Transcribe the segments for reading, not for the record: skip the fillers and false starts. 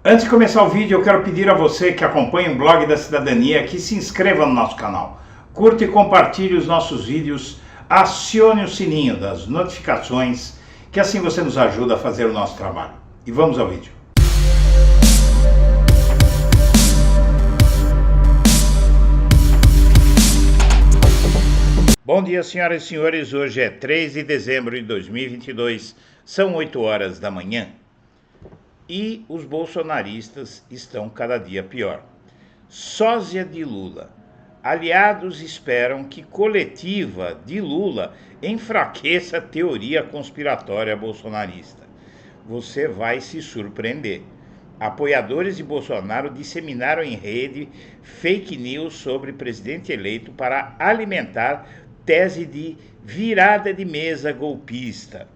Antes de começar o vídeo, eu quero pedir a você que acompanha o Blog da Cidadania que se inscreva no nosso canal, curta e compartilhe os nossos vídeos, acione o sininho das notificações, que assim você nos ajuda a fazer o nosso trabalho. E vamos ao vídeo. Bom dia, senhoras e senhores. Hoje é 3 de dezembro de 2022, são 8 horas da manhã. E os bolsonaristas estão cada dia pior. Sósia de Lula. Aliados esperam que coletiva de Lula enfraqueça a teoria conspiratória bolsonarista. Você vai se surpreender. Apoiadores de Bolsonaro disseminaram em rede fake news sobre presidente eleito para alimentar tese de virada de mesa golpista.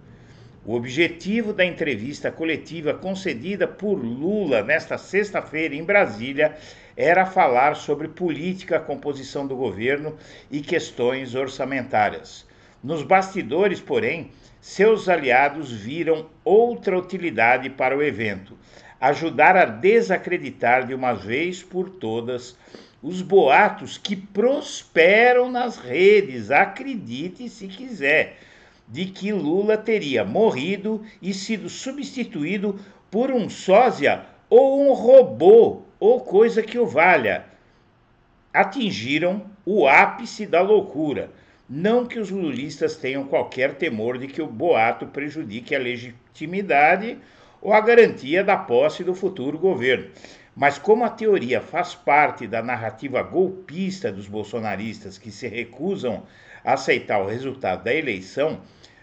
O objetivo da entrevista coletiva concedida por Lula nesta sexta-feira em Brasília era falar sobre política, composição do governo e questões orçamentárias. Nos bastidores, porém, seus aliados viram outra utilidade para o evento: ajudar a desacreditar de uma vez por todas os boatos que prosperam nas redes, acredite se quiser, de que Lula teria morrido e sido substituído por um sósia ou um robô, ou coisa que o valha. Atingiram o ápice da loucura. Não que os lulistas tenham qualquer temor de que o boato prejudique a legitimidade ou a garantia da posse do futuro governo. Mas como a teoria faz parte da narrativa golpista dos bolsonaristas que se recusam a aceitar o resultado da eleição,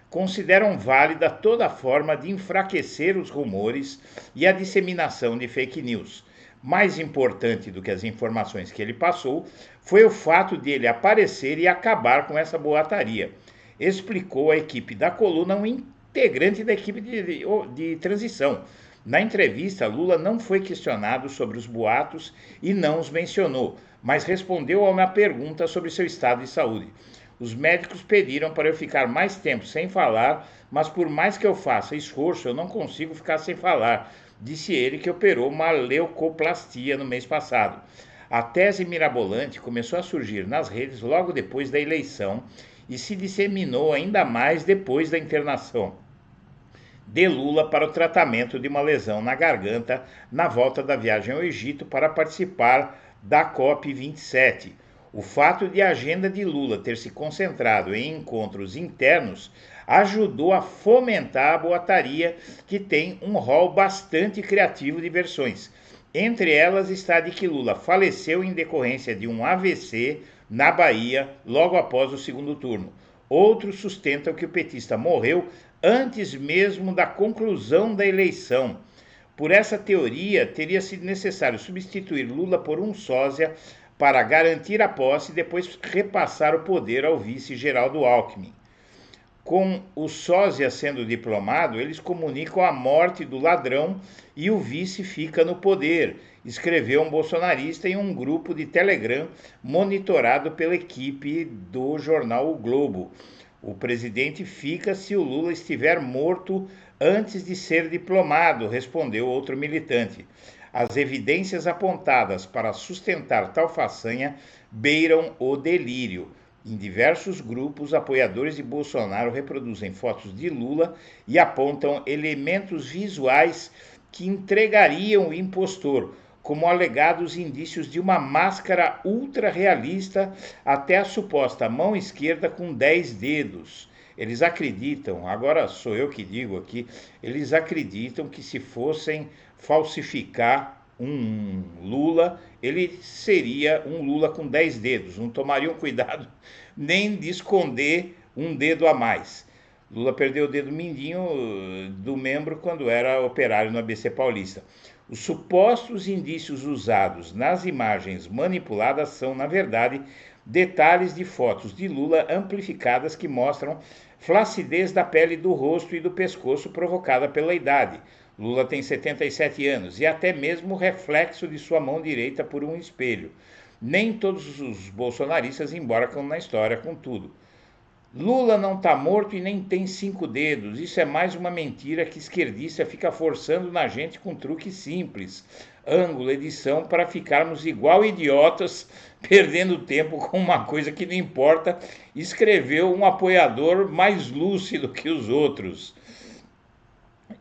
consideram válida toda forma de enfraquecer os rumores e a disseminação de fake news. Mais importante do que as informações que ele passou foi o fato de ele aparecer e acabar com essa boataria, explicou a equipe da coluna, um integrante da equipe de transição. Na entrevista, Lula não foi questionado sobre os boatos e não os mencionou, mas respondeu a uma pergunta sobre seu estado de saúde. Os médicos pediram para eu ficar mais tempo sem falar, mas por mais que eu faça esforço, eu não consigo ficar sem falar, disse ele, que operou uma leucoplastia no mês passado. A tese mirabolante começou a surgir nas redes logo depois da eleição e se disseminou ainda mais depois da internação de Lula para o tratamento de uma lesão na garganta na volta da viagem ao Egito para participar da COP27. O fato de a agenda de Lula ter se concentrado em encontros internos ajudou a fomentar a boataria, que tem um rol bastante criativo de versões. Entre elas está a de que Lula faleceu em decorrência de um AVC na Bahia logo após o segundo turno. Outros sustentam que o petista morreu antes mesmo da conclusão da eleição. Por essa teoria, teria sido necessário substituir Lula por um sósia para garantir a posse e depois repassar o poder ao vice Geraldo Alckmin. Com o sósia sendo diplomado, eles comunicam a morte do ladrão e o vice fica no poder, escreveu um bolsonarista em um grupo de Telegram monitorado pela equipe do jornal O Globo. O presidente fica se o Lula estiver morto antes de ser diplomado, respondeu outro militante. As evidências apontadas para sustentar tal façanha beiram o delírio. Em diversos grupos, apoiadores de Bolsonaro reproduzem fotos de Lula e apontam elementos visuais que entregariam o impostor, como alegados indícios de uma máscara ultra-realista até a suposta mão esquerda com 10 dedos. Eles acreditam, agora sou eu que digo aqui, eles acreditam que se fossem falsificar um Lula, ele seria um Lula com 10 dedos, não tomariam cuidado nem de esconder um dedo a mais. Lula perdeu o dedo mindinho do membro quando era operário no ABC Paulista. Os supostos indícios usados nas imagens manipuladas são, na verdade, detalhes de fotos de Lula amplificadas que mostram flacidez da pele do rosto e do pescoço provocada pela idade. Lula tem 77 anos e até mesmo o reflexo de sua mão direita por um espelho. Nem todos os bolsonaristas embarcam na história, contudo. Lula não está morto e nem tem 5 dedos. Isso é mais uma mentira que esquerdista fica forçando na gente com truque simples. Ângulo, edição, para ficarmos igual idiotas, perdendo tempo com uma coisa que não importa, escreveu um apoiador mais lúcido que os outros.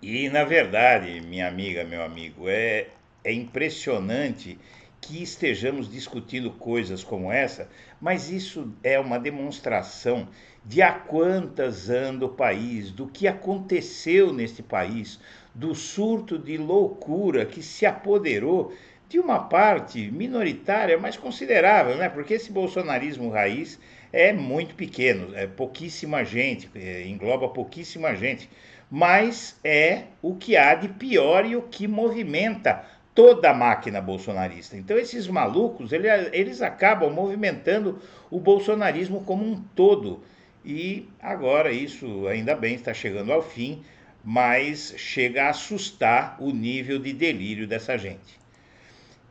E, na verdade, minha amiga, meu amigo, é impressionante que estejamos discutindo coisas como essa, mas isso é uma demonstração de há quantas anda o país, do que aconteceu neste país, do surto de loucura que se apoderou de uma parte minoritária, mas considerável, né? Porque esse bolsonarismo raiz é muito pequeno, é pouquíssima gente, engloba pouquíssima gente, mas é o que há de pior e o que movimenta toda a máquina bolsonarista. Então esses malucos, eles acabam movimentando o bolsonarismo como um todo. E agora isso, ainda bem, está chegando ao fim, mas chega a assustar o nível de delírio dessa gente.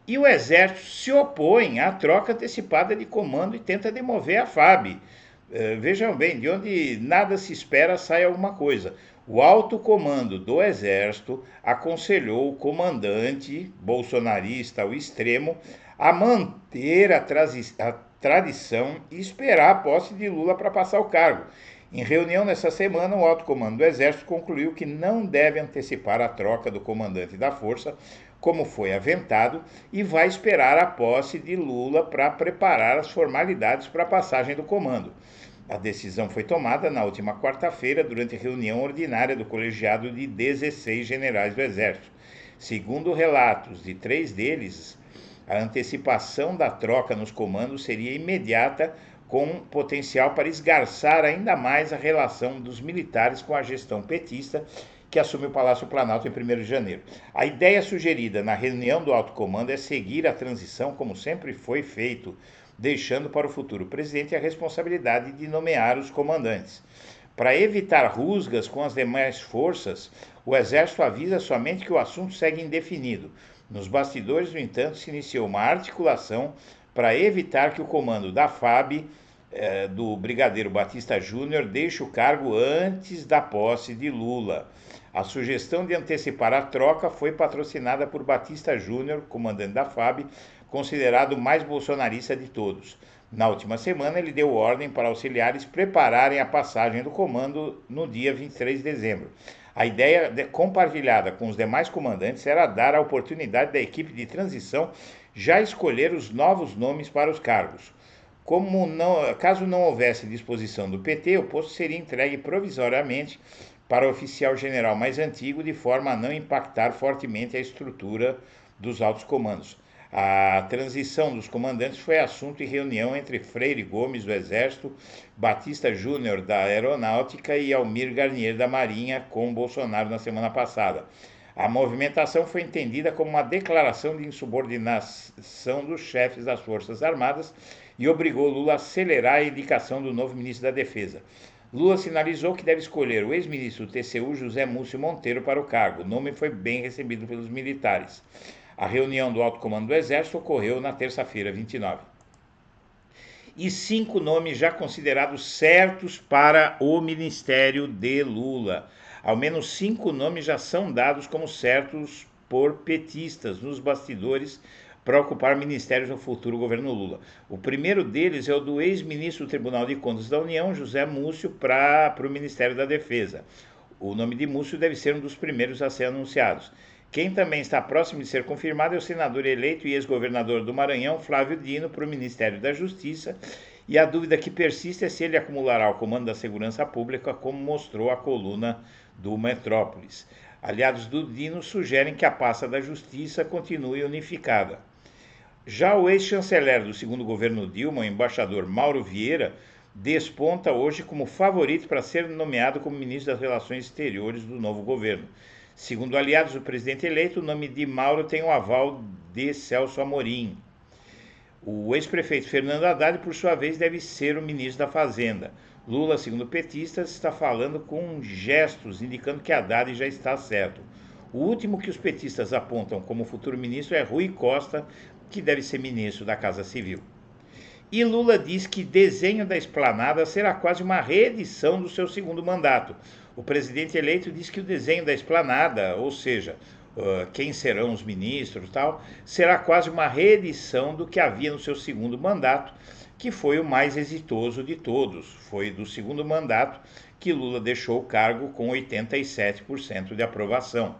E o Exército se opõe à troca antecipada de comando e tenta demover a FAB. Vejam bem, de onde nada se espera sai alguma coisa. O alto comando do Exército aconselhou o comandante bolsonarista ao extremo a manter a tradição e esperar a posse de Lula para passar o cargo. Em reunião nessa semana, o alto comando do Exército concluiu que não deve antecipar a troca do comandante da força, como foi aventado, e vai esperar a posse de Lula para preparar as formalidades para a passagem do comando. A decisão foi tomada na última quarta-feira, durante a reunião ordinária do colegiado de 16 generais do Exército. Segundo relatos de 3 deles, a antecipação da troca nos comandos seria imediata, com potencial para esgarçar ainda mais a relação dos militares com a gestão petista, que assume o Palácio Planalto em 1º de janeiro. A ideia sugerida na reunião do alto comando é seguir a transição como sempre foi feito, deixando para o futuro presidente a responsabilidade de nomear os comandantes. Para evitar rusgas com as demais forças, o Exército avisa somente que o assunto segue indefinido. Nos bastidores, no entanto, se iniciou uma articulação para evitar que o comando da FAB, do Brigadeiro Batista Júnior, deixe o cargo antes da posse de Lula. A sugestão de antecipar a troca foi patrocinada por Batista Júnior, comandante da FAB, considerado o mais bolsonarista de todos. Na última semana, ele deu ordem para auxiliares prepararem a passagem do comando no dia 23 de dezembro. A ideia compartilhada com os demais comandantes era dar a oportunidade da equipe de transição já escolher os novos nomes para os cargos. Caso não houvesse disposição do PT, o posto seria entregue provisoriamente para o oficial general mais antigo, de forma a não impactar fortemente a estrutura dos altos comandos. A transição dos comandantes foi assunto em reunião entre Freire Gomes, do Exército, Batista Júnior, da Aeronáutica, e Almir Garnier, da Marinha, com Bolsonaro na semana passada. A movimentação foi entendida como uma declaração de insubordinação dos chefes das Forças Armadas e obrigou Lula a acelerar a indicação do novo ministro da Defesa. Lula sinalizou que deve escolher o ex-ministro do TCU, José Múcio Monteiro, para o cargo. O nome foi bem recebido pelos militares. A reunião do alto comando do Exército ocorreu na terça-feira, 29. E 5 nomes já considerados certos para o ministério de Lula. Ao menos 5 nomes já são dados como certos por petistas nos bastidores para ocupar ministérios no futuro governo Lula. O primeiro deles é o do ex-ministro do Tribunal de Contas da União, José Múcio, para o Ministério da Defesa. O nome de Múcio deve ser um dos primeiros a ser anunciados. Quem também está próximo de ser confirmado é o senador eleito e ex-governador do Maranhão, Flávio Dino, para o Ministério da Justiça, e a dúvida que persiste é se ele acumulará o comando da segurança pública, como mostrou a coluna do Metrópolis. Aliados do Dino sugerem que a pasta da Justiça continue unificada. Já o ex-chanceler do segundo governo Dilma, o embaixador Mauro Vieira, desponta hoje como favorito para ser nomeado como ministro das Relações Exteriores do novo governo. Segundo aliados do presidente eleito, o nome de Mauro tem o aval de Celso Amorim. O ex-prefeito Fernando Haddad, por sua vez, deve ser o ministro da Fazenda. Lula, segundo petistas, está falando com gestos, indicando que Haddad já está certo. O último que os petistas apontam como futuro ministro é Rui Costa, que deve ser ministro da Casa Civil. E Lula diz que desenho da esplanada será quase uma reedição do seu segundo mandato. O presidente eleito diz que o desenho da esplanada, ou seja, quem serão os ministros e tal, será quase uma reedição do que havia no seu segundo mandato, que foi o mais exitoso de todos. Foi do segundo mandato que Lula deixou o cargo com 87% de aprovação.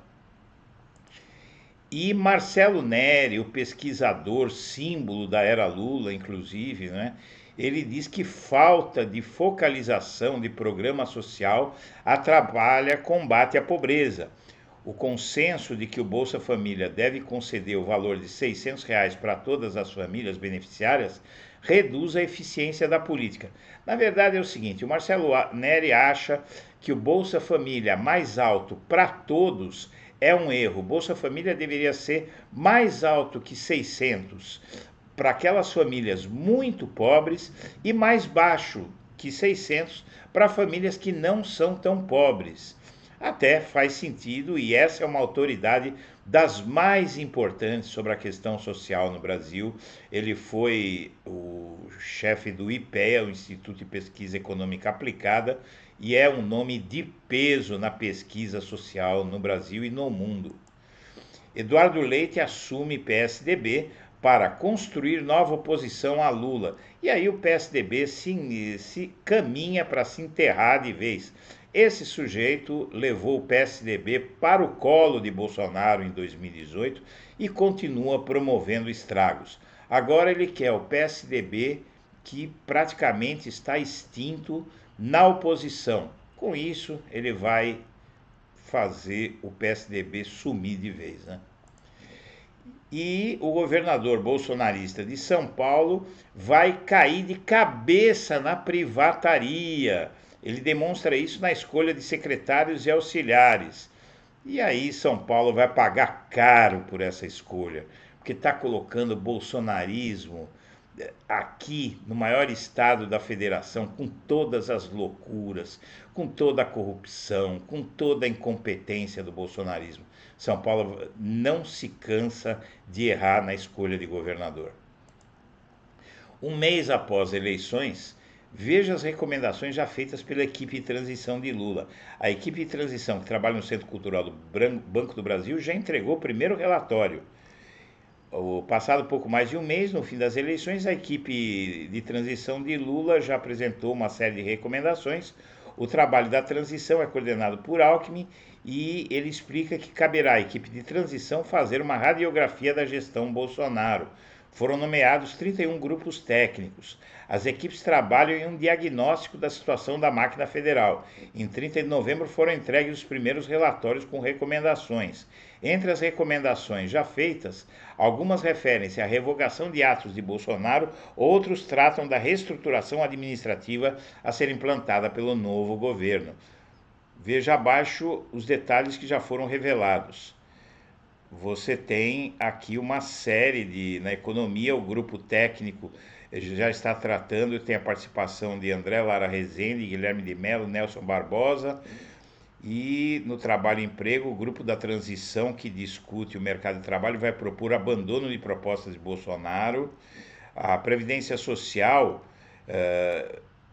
E Marcelo Neri, o pesquisador símbolo da era Lula, inclusive, né, ele diz que falta de focalização de programa social atrapalha combate à pobreza. O consenso de que o Bolsa Família deve conceder o valor de R$ 600 para todas as famílias beneficiárias reduz a eficiência da política. Na verdade é o seguinte, o Marcelo Neri acha que o Bolsa Família mais alto para todos é um erro. Bolsa Família deveria ser mais alto que 600 para aquelas famílias muito pobres e mais baixo que 600 para famílias que não são tão pobres. Até faz sentido, e essa é uma autoridade das mais importantes sobre a questão social no Brasil. Ele foi o chefe do IPEA, o Instituto de Pesquisa Econômica Aplicada, e é um nome de peso na pesquisa social no Brasil e no mundo. Eduardo Leite assume PSDB para construir nova oposição a Lula. E aí o PSDB se caminha para se enterrar de vez. Esse sujeito levou o PSDB para o colo de Bolsonaro em 2018 e continua promovendo estragos. Agora ele quer o PSDB que praticamente está extinto na oposição. Com isso, ele vai fazer o PSDB sumir de vez, né? E o governador bolsonarista de São Paulo vai cair de cabeça na privataria. Ele demonstra isso na escolha de secretários e auxiliares. E aí São Paulo vai pagar caro por essa escolha, porque está colocando bolsonarismo aqui no maior estado da federação, com todas as loucuras, com toda a corrupção, com toda a incompetência do bolsonarismo. São Paulo não se cansa de errar na escolha de governador. Um mês após eleições, veja as recomendações já feitas pela equipe de transição de Lula. A equipe de transição que trabalha no Centro Cultural do Banco do Brasil já entregou o primeiro relatório. Passado pouco mais de um mês, no fim das eleições, a equipe de transição de Lula já apresentou uma série de recomendações. O trabalho da transição é coordenado por Alckmin e ele explica que caberá à equipe de transição fazer uma radiografia da gestão Bolsonaro. Foram nomeados 31 grupos técnicos. As equipes trabalham em um diagnóstico da situação da máquina federal. Em 30 de novembro foram entregues os primeiros relatórios com recomendações. Entre as recomendações já feitas, algumas referem-se à revogação de atos de Bolsonaro, outros tratam da reestruturação administrativa a ser implantada pelo novo governo. Veja abaixo os detalhes que já foram revelados. Você tem aqui uma série na economia, o grupo técnico já está tratando, tem a participação de André Lara Rezende, Guilherme de Mello, Nelson Barbosa, e no trabalho e emprego, o grupo da transição que discute o mercado de trabalho vai propor abandono de propostas de Bolsonaro. A Previdência Social,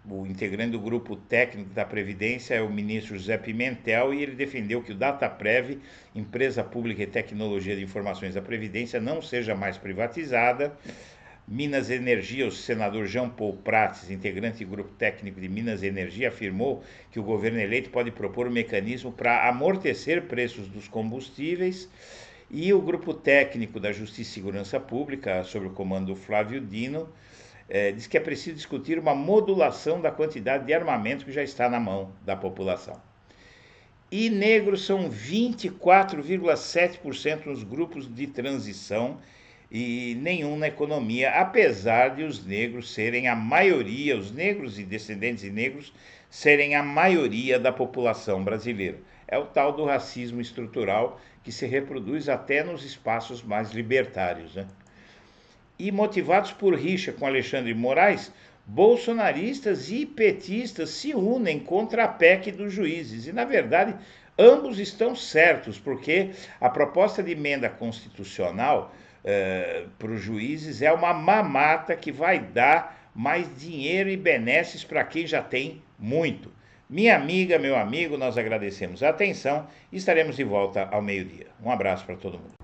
o integrante do grupo técnico da Previdência é o ministro José Pimentel, e ele defendeu que o Dataprev, empresa pública e tecnologia de informações da Previdência, não seja mais privatizada. Minas Energia, o senador Jean Paul Prats, integrante do grupo técnico de Minas Energia, afirmou que o governo eleito pode propor um mecanismo para amortecer preços dos combustíveis. E o grupo técnico da Justiça e Segurança Pública, sob o comando do Flávio Dino, diz que é preciso discutir uma modulação da quantidade de armamento que já está na mão da população. E negros são 24,7% nos grupos de transição e nenhum na economia, apesar de os negros serem a maioria, os negros e descendentes de negros serem a maioria da população brasileira. É o tal do racismo estrutural que se reproduz até nos espaços mais libertários, né? E motivados por rixa com Alexandre de Moraes, bolsonaristas e petistas se unem contra a PEC dos juízes. E, na verdade, ambos estão certos, porque a proposta de emenda constitucional para os juízes é uma mamata que vai dar mais dinheiro e benesses para quem já tem muito. Minha amiga, meu amigo, nós agradecemos a atenção e estaremos de volta ao meio-dia. Um abraço para todo mundo.